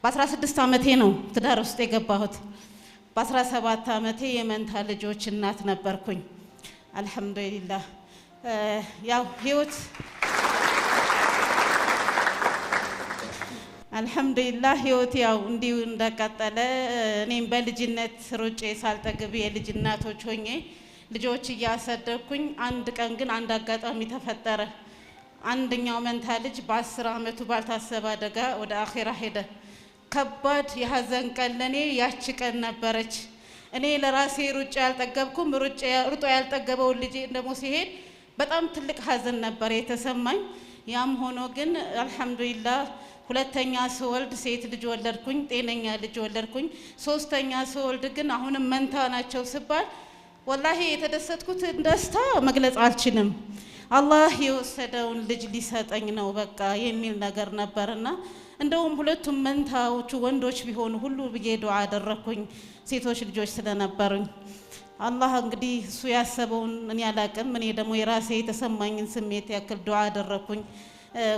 በ16 ዓመቴ ነው ትዳር ውስጥ የገባሁት። በ17 ዓመቴ የመንታ ልጆች እናት ነበርኩኝ። አልহামዱሊላህ ያው ህይወት አልহামዱሊላህ ህይወት ያው እንዲሁ እንደቀጠለ እኔም በልጅነት ሩጬ ሳልጠግብ የልጅ እናቶች ሆኜ ልጆች እያሰደኩኝ አንድ ቀን ግን አንድ አጋጣሚ ተፈጠረ። አንደኛው መንታ ልጅ በ10 ዓመቱ ባልታሰበ አደጋ ወደ አኺራ ሄደ። ከባድ የሐዘን ቀን ለኔ ያቺ ቀን ነበረች። እኔ ለራሴ ሩጬ ያልጠገብኩም ሩጦ ያልጠገበው ልጅ እንደሞ ሲሄድ በጣም ትልቅ ሐዘን ነበር የተሰማኝ። ያም ሆኖ ግን አልহামዱሊላህ ሁለተኛ ስወልድ ሴት ልጅ ወለድኩኝ፣ ጤነኛ ልጅ ወለድኩኝ። ሶስተኛ ስወልድ ግን አሁንም መንታ ናቸው ሲባል ወላሂ የተደሰትኩት ደስታ መግለጽ አልችልም። አላህ የወሰደውን ልጅ ሊሰጠኝ ነው በቃ የሚል ነገር ነበርና እንደውም ሁለቱም መንታዎቹ ወንዶች ቢሆኑ ሁሉ ብዬ ዱዓ አደረኩኝ ሴቶች ልጆች ስለነበሩኝ። አላህ እንግዲህ እሱ ያሰበውን እኔ አላቅም። እኔ ደግሞ የራሴ የተሰማኝን ስሜት ያክል ዱዓ አደረኩኝ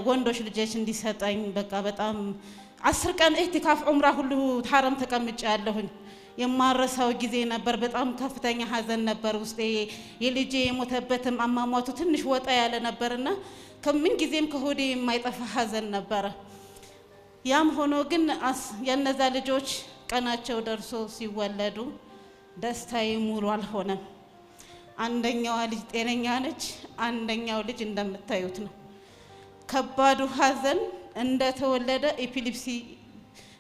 ወንዶች ልጆች እንዲሰጠኝ። በቃ በጣም 10 ቀን ኢህቲካፍ ዑምራ ሁሉ ሐረም ተቀምጬ ያለሁኝ የማረሳው ጊዜ ነበር። በጣም ከፍተኛ ሐዘን ነበር ውስጤ። የልጄ የሞተበትም አሟሟቱ ትንሽ ወጣ ያለ ነበርና ከምን ጊዜም ከሆዴ የማይጠፋ ሐዘን ነበር። ያም ሆኖ ግን የነዛ ልጆች ቀናቸው ደርሶ ሲወለዱ ደስታዬ ሙሉ አልሆነም። አንደኛዋ ልጅ ጤነኛ ነች፣ አንደኛው ልጅ እንደምታዩት ነው። ከባዱ ሐዘን እንደተወለደ ኤፒሊፕሲ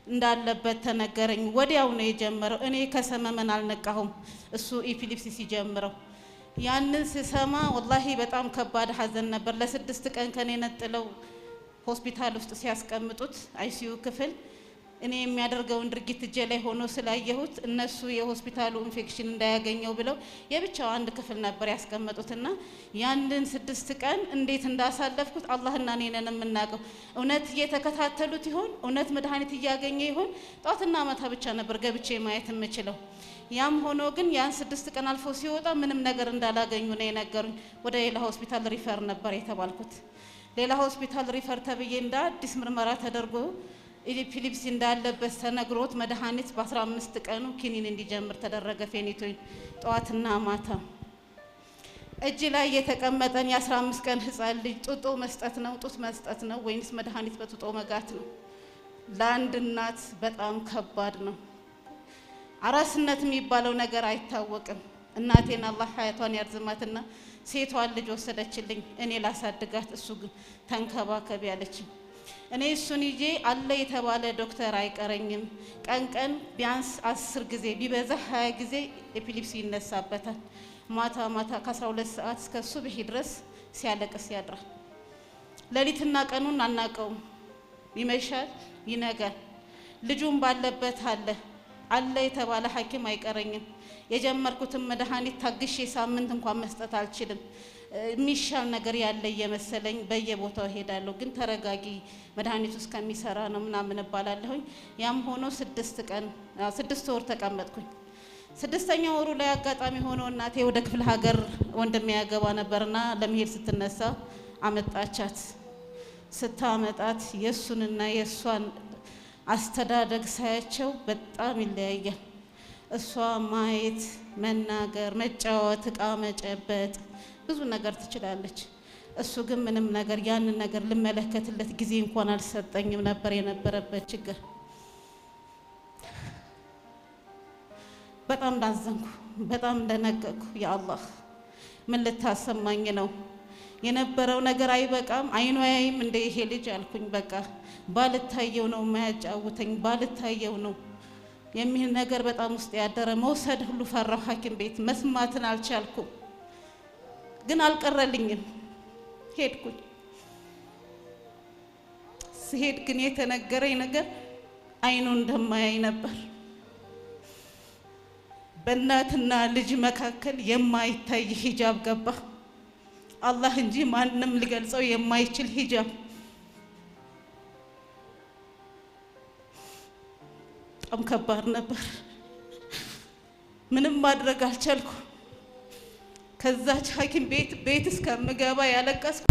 እንዳለበት ተነገረኝ። ወዲያው ነው የጀመረው። እኔ ከሰመመን አልነቃሁም እሱ ኤፒሊፕሲ ሲጀምረው። ያንን ስሰማ ወላሂ በጣም ከባድ ሐዘን ነበር። ለ6 ቀን ከኔ ነጥለው ሆስፒታል ውስጥ ሲያስቀምጡት አይሲዩ ክፍል እኔ የሚያደርገውን ድርጊት እጄ ላይ ሆኖ ስላየሁት እነሱ የሆስፒታሉ ኢንፌክሽን እንዳያገኘው ብለው የብቻው አንድ ክፍል ነበር ያስቀመጡትና ያንን 6 ቀን እንዴት እንዳሳለፍኩት አላህና እኔ ነን የምናውቀው። እውነት እየተከታተሉት ይሆን? እውነት መድኃኒት እያገኘ ይሆን? ጧትና ማታ ብቻ ነበር ገብቼ ማየት የምችለው። ያም ሆኖ ግን ያን 6 ቀን አልፎ ሲወጣ ምንም ነገር እንዳላገኙ ነው የነገሩኝ። ወደ ሌላ ሆስፒታል ሪፈር ነበር የተባልኩት። ሌላ ሆስፒታል ሪፈር ተብዬ እንደ አዲስ ምርመራ ተደርጎ ኤፒሊፕሲ እንዳለበት ተነግሮት መድኃኒት በ15 ቀኑ ኪኒን እንዲጀምር ተደረገ። ፌኒቶይን ጧትና ማታ እጅ ላይ የተቀመጠን የ15 ቀን ህፃን ልጅ ጡጦ መስጠት ነው ጡት መስጠት ነው ወይንስ መድኃኒት በጡጦ መጋት ነው? ለአንድ እናት በጣም ከባድ ነው። አራስነት የሚባለው ነገር አይታወቅም። እናቴን አላህ ሀያቷን ያርዝማትና ሴቷን ልጅ ወሰደችልኝ እኔ ላሳድጋት፣ እሱ ግን ተንከባከብ ያለችኝ። እኔ እሱን ይዤ አለ የተባለ ዶክተር አይቀረኝም። ቀን ቀን ቢያንስ 10 ጊዜ ቢበዛ 20 ጊዜ ኤፒሊፕሲ ይነሳበታል። ማታ ማታ ከ12 ሰዓት እስከ ሱብሂ ድረስ ሲያለቅስ ያድራል። ሌሊትና ቀኑን አናቀውም። ይመሻል ይነጋል። ልጁም ባለበት አለ የተባለ ሐኪም አይቀረኝም። የጀመርኩትን መድኃኒት ታግሼ ሳምንት እንኳን መስጠት አልችልም። የሚሻል ነገር ያለ እየመሰለኝ በየቦታው ሄዳለሁ። ግን ተረጋጊ መድኃኒቱ እስከሚሰራ ነው ምናምን እባላለሁኝ። ያም ሆኖ 6 ወር ተቀመጥኩኝ። 6ኛው ወሩ ላይ አጋጣሚ ሆኖ እናቴ ወደ ክፍለ ሀገር ወንድሜ ያገባ ነበርና ለመሄድ ስትነሳ አመጣቻት። ስታመጣት የሱንና የሷን አስተዳደግ ሳያቸው በጣም ይለያያል። እሷ ማየት፣ መናገር፣ መጫወት፣ እቃ መጨበጥ ብዙ ነገር ትችላለች። እሱ ግን ምንም ነገር ያንን ነገር ልመለከትለት ጊዜ እንኳን አልሰጠኝም ነበር የነበረበት ችግር። በጣም ዳዘንኩ፣ በጣም ደነገጥኩ። ያ አላህ ምን ልታሰማኝ ነው? የነበረው ነገር አይበቃም? አይኑ ያይም እንደ ይሄ ልጅ አልኩኝ። በቃ ባልታየው ነው የማያጫውተኝ፣ ባልታየው ነው የሚል ነገር በጣም ውስጥ ያደረ። መውሰድ ሁሉ ፈራሁ ሐኪም ቤት፣ መስማትን አልቻልኩም። ግን አልቀረልኝም፣ ሄድኩኝ። ስሄድ ግን የተነገረኝ ነገር አይኑ እንደማያይ ነበር። በእናትና ልጅ መካከል የማይታይ ሂጃብ ገባ። አላህ እንጂ ማንም ሊገልጸው የማይችል ሂጃብ። በጣም ከባድ ነበር። ምንም ማድረግ አልቻልኩም። ከዛች ሐኪም ቤት እስከምገባ ያለቀስኩ